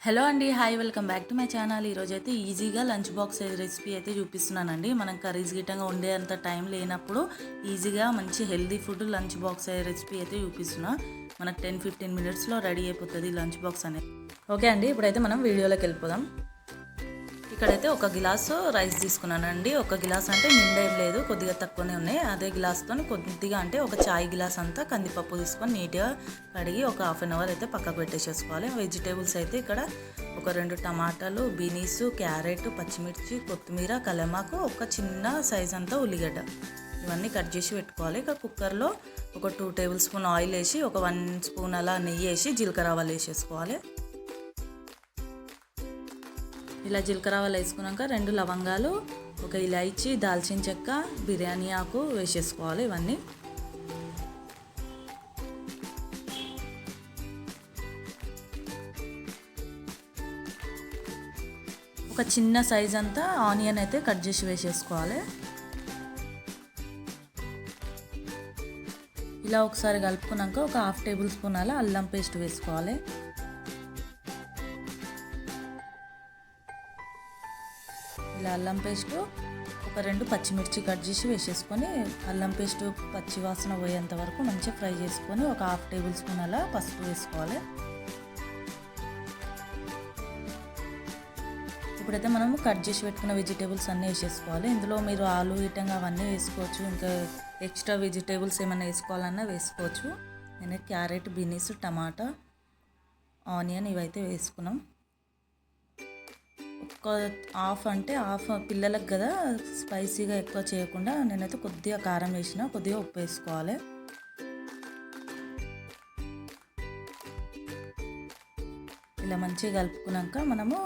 Hello అండి, hi, welcome back to my channel. ఈరోజైతే ఈజీగా లంచ్ బాక్స్ రెసిపీ అయితే చూపిస్తున్నానండి. మనం కర్రీస్ గిట్టంగా ఉండేంత టైం లేనప్పుడు ఈజీగా మంచి healthy food lunch box recipe అయితే చూపిస్తున్నా. మనకు 10-15 మినిట్స్లో రెడీ అయిపోతుంది లంచ్ బాక్స్ అనేది. ఓకే అండి, ఇప్పుడైతే మనం వీడియోలోకి వెళ్ళిపోదాం. ఇక్కడైతే ఒక గిలాసు రైస్ తీసుకున్నానండి. ఒక గిలాస్ అంటే నిండా ఏం లేదు, కొద్దిగా తక్కువనే ఉన్నాయి. అదే గిలాస్తో కొద్దిగా అంటే ఒక చాయ్ గిలాస్ అంతా కందిపప్పు తీసుకొని నీట్గా కడిగి ఒక హాఫ్ అన్ అవర్ అయితే పక్కకు పెట్టేసేసుకోవాలి. వెజిటేబుల్స్ అయితే ఇక్కడ ఒక 2 టమాటాలు, బీనీస్, క్యారెట్, పచ్చిమిర్చి, కొత్తిమీర, కలమాకు, ఒక చిన్న సైజ్ అంతా ఉల్లిగడ్డ, ఇవన్నీ కట్ చేసి పెట్టుకోవాలి. ఇక కుక్కర్లో ఒక 2 టేబుల్ స్పూన్ ఆయిల్ వేసి ఒక 1 స్పూన్ అలా నెయ్యి వేసి జీలకర్ర ఆవాలు వేసేసుకోవాలి. ఇలా జీలకర్ర ఆవాలు వేసుకున్నాక 2 లవంగాలు, ఒక ఇలాచీ, దాల్చిన చెక్క, బిర్యానీ ఆకు వేసేసుకోవాలి. ఇవన్నీ ఒక చిన్న సైజ్ అంతా ఆనియన్ అయితే కట్ చేసి వేసేసుకోవాలి. ఇలా ఒకసారి కలుపుకున్నాక ఒక 1/2 టేబుల్ స్పూన్ అలా అల్లం పేస్ట్ వేసుకోవాలి. ఇలా అల్లం పేస్టు ఒక 2 పచ్చిమిర్చి కట్ చేసి వేసేసుకొని అల్లం పేస్టు పచ్చి వాసన పోయేంత వరకు మంచిగా ఫ్రై చేసుకొని ఒక 1/2 టేబుల్ స్పూన్ అలా పసుపు వేసుకోవాలి. ఇప్పుడైతే మనము కట్ చేసి పెట్టుకున్న వెజిటేబుల్స్ అన్నీ వేసేసుకోవాలి. ఇందులో మీరు ఆలు ఇటంగా అవన్నీ వేసుకోవచ్చు, ఇంకా ఎక్స్ట్రా వెజిటేబుల్స్ ఏమైనా వేసుకోవాలన్నా వేసుకోవచ్చు. నేను క్యారెట్, బీనీస్, టమాటా, ఆనియన్ ఇవైతే వేసుకున్నాం. ఒక హాఫ్ పిల్లలకు కదా, స్పైసీగా ఎక్కువ చేయకుండా నేనైతే కొద్దిగా కారం వేసిన, కొద్దిగా ఉప్పు వేసుకోవాలి. ఇలా మంచిగా కలుపుకున్నాక మనము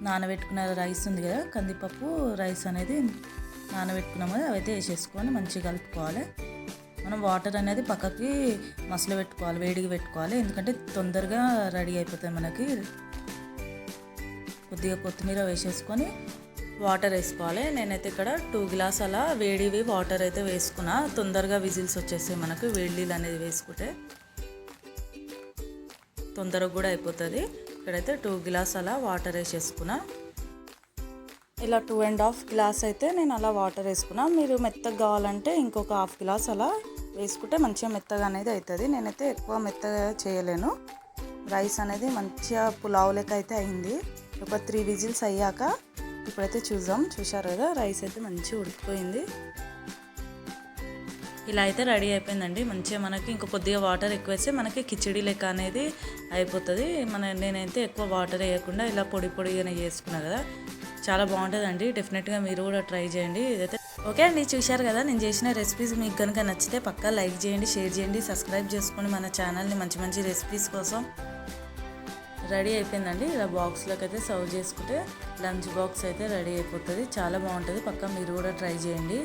నానబెట్టుకున్న రైస్ ఉంది కదా, కందిపప్పు రైస్ అనేది నానబెట్టుకున్నాం కదా, అవైతే వేసేసుకొని మంచిగా కలుపుకోవాలి. మనం వాటర్ అనేది పక్కకి మసలు పెట్టుకోవాలి, వేడిగా పెట్టుకోవాలి, ఎందుకంటే తొందరగా రెడీ అయిపోతాయి మనకి. కొద్దిగా కొత్తిమీర వేసేసుకొని వాటర్ వేసుకోవాలి. నేనైతే ఇక్కడ 2 గ్లాస్ అలా వేడివి వాటర్ అయితే వేసుకున్నా, తొందరగా విజిల్స్ వచ్చేస్తాయి మనకు. వేడి నీళ్ళు అనేది వేసుకుంటే తొందరగా కూడా అయిపోతుంది. ఇక్కడైతే 2 గ్లాస్ అలా వాటర్ వేసేసుకున్నా. ఇలా 2.5 గ్లాస్ అయితే నేను అలా వాటర్ వేసుకున్నా. మీరు మెత్తగా కావాలంటే ఇంకొక 1/2 గ్లాస్ అలా వేసుకుంటే మంచిగా మెత్తగా అనేది అవుతుంది. నేనైతే ఎక్కువ మెత్తగా చేయలేను. రైస్ అనేది మంచిగా పులావ్ లెక్క అయితే అయింది. ఒక 3 విజిల్స్ అయ్యాక ఇప్పుడైతే చూశారు కదా, రైస్ అయితే మంచిగా ఉడికిపోయింది. ఇలా అయితే రెడీ అయిపోయిందండి. మంచిగా మనకి ఇంకా కొద్దిగా వాటర్ ఎక్కువ వేస్తే మనకి కిచిడి లెక్క అనేది అయిపోతుంది. నేనైతే ఎక్కువ వాటర్ వేయకుండా ఇలా పొడి పొడిగానే చేసుకున్నా కదా, చాలా బాగుంటుందండి. డెఫినెట్గా మీరు కూడా ట్రై చేయండి. ఇదైతే ఓకే అండి, చూశారు కదా నేను చేసిన రెసిపీస్. మీకు కనుక నచ్చితే పక్కా లైక్ చేయండి, షేర్ చేయండి, సబ్స్క్రైబ్ చేసుకోండి మన ఛానల్ని. మంచి మంచి రెసిపీస్ కోసం రెడీ అయిపోయిందండి. ఇలా బాక్స్లోకి అయితే సర్వ్ చేసుకుంటే లంచ్ బాక్స్ అయితే రెడీ అయిపోతుంది. చాలా బాగుంటుంది, పక్కా మీరు కూడా ట్రై చేయండి.